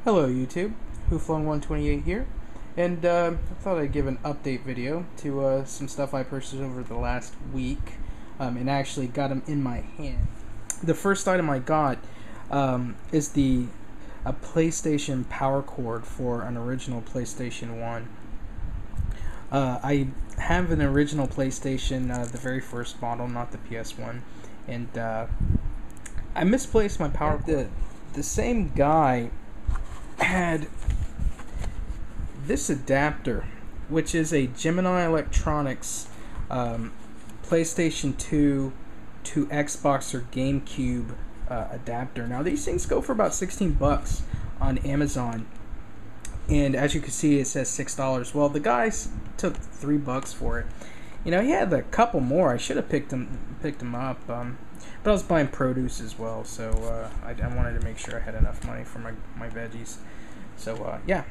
Hello YouTube, Hooflong128 here, and I thought I'd give an update video to some stuff I purchased over the last week, and actually got them in my hand. The first item I got is a PlayStation power cord for an original PlayStation 1. I have an original PlayStation, the very first model, not the PS1, and I misplaced my power cord. The same guy had this adapter, which is a Gemini Electronics PlayStation 2 to Xbox or GameCube adapter. Now these things go for about 16 bucks on Amazon, and as you can see it says $6. Well, the guy took $3 for it. You know, he had a couple more. I should have picked them up, but I was buying produce as well, so I wanted to make sure I had enough money for my veggies. So yeah,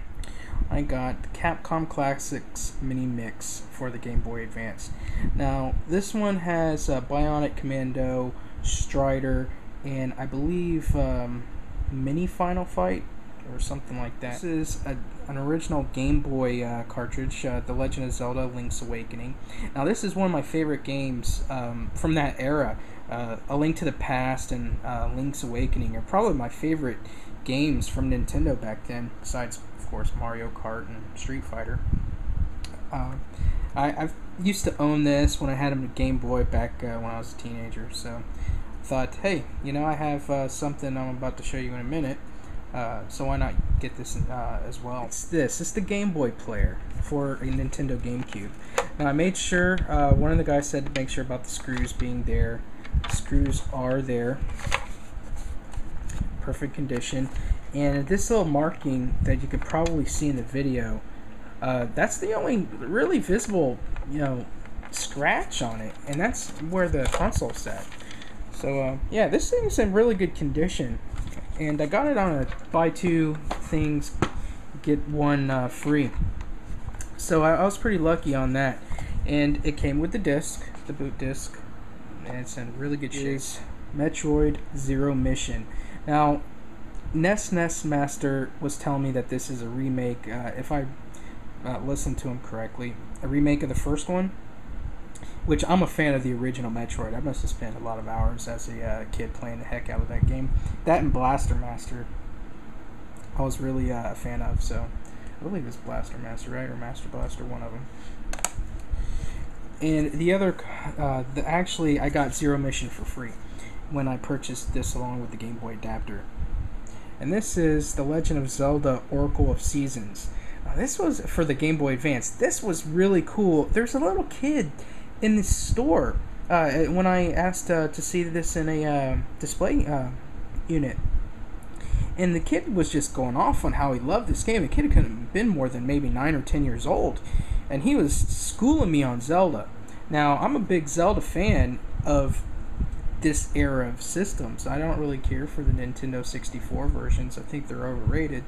I got the Capcom Classics Mini Mix for the Game Boy Advance. Now this one has Bionic Commando, Strider, and I believe Mini Final Fight or something like that. This is an original Game Boy cartridge, The Legend of Zelda: Link's Awakening. Now this is one of my favorite games from that era. A Link to the Past and Link's Awakening are probably my favorite games from Nintendo back then, besides of course Mario Kart and Street Fighter. I've used to own this when I had a Game Boy back when I was a teenager, so I thought, hey, you know, I have something I'm about to show you in a minute, so why not get this as well. It's the Game Boy player for a Nintendo GameCube. Now I made sure, one of the guys said to make sure about the screws being there. The screws are there, perfect condition, and this little marking that you could probably see in the video, that's the only really visible, you know, scratch on it, and that's where the console's set. So yeah, this thing's in really good condition, and I got it on a buy two things get one free, so I was pretty lucky on that. And it came with the disc, the boot disc, and it's in really good shape. Metroid Zero Mission. Now, NES Master was telling me that this is a remake, if I listened to him correctly, a remake of the first one, which I'm a fan of the original Metroid. I must have spent a lot of hours as a kid playing the heck out of that game. That and Blaster Master, I was really a fan of, so I believe it's Blaster Master, right? Or Master Blaster, one of them. And the other, actually, I got Zero Mission for free when I purchased this along with the Game Boy adapter. And this is The Legend of Zelda: Oracle of Seasons. Now, this was for the Game Boy Advance. This was really cool. There's a little kid in the store when I asked to see this in a display unit. And the kid was just going off on how he loved this game. The kid couldn't have been more than maybe 9 or 10 years old. And he was schooling me on Zelda. Now, I'm a big Zelda fan of this era of systems. I don't really care for the Nintendo 64 versions. I think they're overrated.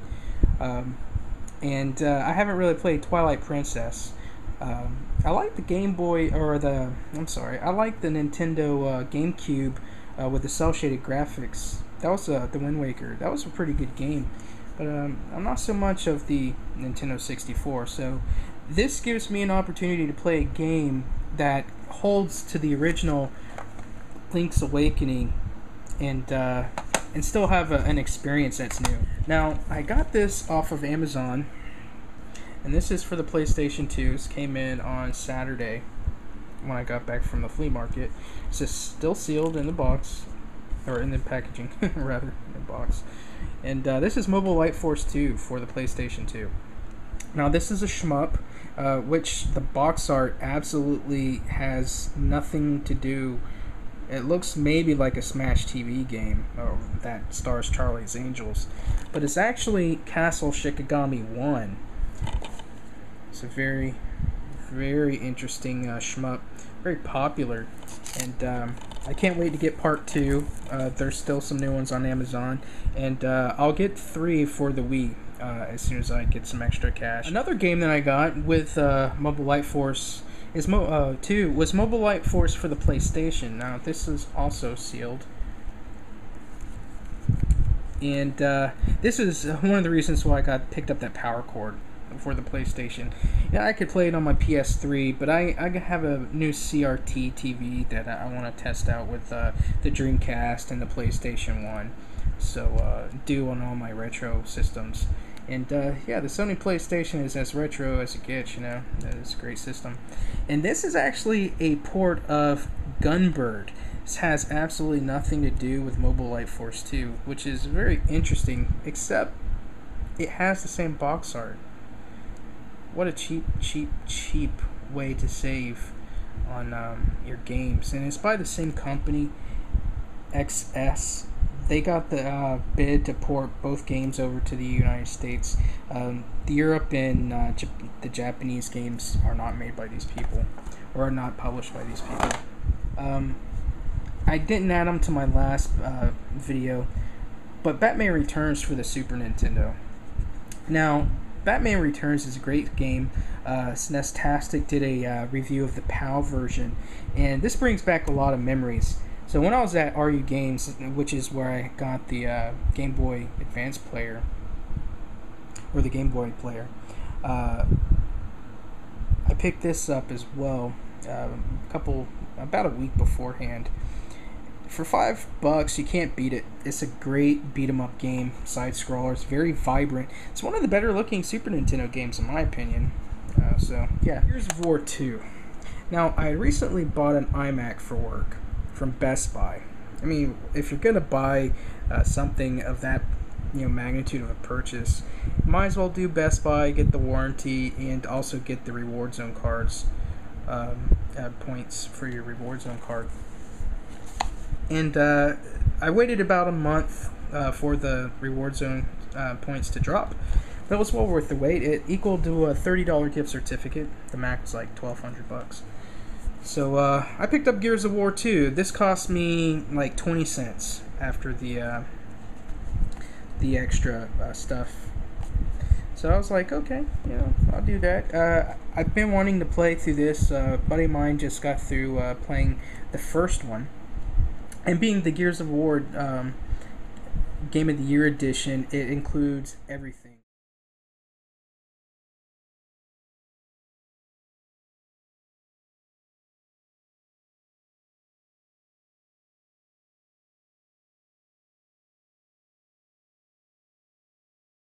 And I haven't really played Twilight Princess. I like the Game Boy, or I like the Nintendo GameCube with the cel-shaded graphics. That was the Wind Waker. That was a pretty good game. But I'm not so much of the Nintendo 64, so this gives me an opportunity to play a game that holds to the original Link's Awakening and still have an experience that's new. Now, I got this off of Amazon, and this is for the PlayStation 2. This came in on Saturday when I got back from the Flea Market. It's just still sealed in the box, or in the packaging, rather, in the box. And this is Mobile Light Force 2 for the PlayStation 2. Now, this is a shmup, which the box art absolutely has nothing to do. It looks maybe like a Smash TV game that stars Charlie's Angels, but it's actually Castle Shikigami 1. It's a very, very interesting shmup, very popular, and I can't wait to get part 2. There's still some new ones on Amazon, and I'll get 3 for the Wii as soon as I get some extra cash. Another game that I got with Mobile Light Force was Mobile Light Force for the PlayStation. Now this is also sealed, And this is one of the reasons why I picked up that power cord for the PlayStation. Yeah, I could play it on my PS3, but I have a new CRT TV that I want to test out with the Dreamcast and the PlayStation 1. So do on all my retro systems. And yeah, the Sony PlayStation is as retro as it gets, you know. It's a great system. And this is actually a port of Gunbird. This has absolutely nothing to do with Mobile Light Force 2, which is very interesting, except it has the same box art. What a cheap way to save on your games. And it's by the same company, XS. They got the bid to port both games over to the United States. The Europe and the Japanese games are not made by these people, or are not published by these people. I didn't add them to my last video, but Batman Returns for the Super Nintendo. Now, Batman Returns is a great game. SNEStastic did a review of the PAL version, and this brings back a lot of memories. So when I was at RU Games, which is where I got the Game Boy Advance player, or the Game Boy player, I picked this up as well about a week beforehand. For $5, you can't beat it. It's a great beat 'em up game, side scroller. It's very vibrant. It's one of the better looking Super Nintendo games in my opinion. So yeah, Gears of War 2. Now I recently bought an iMac for work from Best Buy. I mean, if you're gonna buy something of that magnitude of a purchase, you might as well do Best Buy, get the warranty, and also get the reward zone cards, points for your reward zone card. And I waited about a month for the reward zone points to drop. But it was well worth the wait. It equaled to a $30 gift certificate. The Mac was like $1,200. So I picked up Gears of War 2. This cost me like 20 cents after the extra stuff. So I was like, okay, I'll do that. I've been wanting to play through this. A buddy of mine just got through playing the first one. And being the Gears of War Game of the Year edition, it includes everything.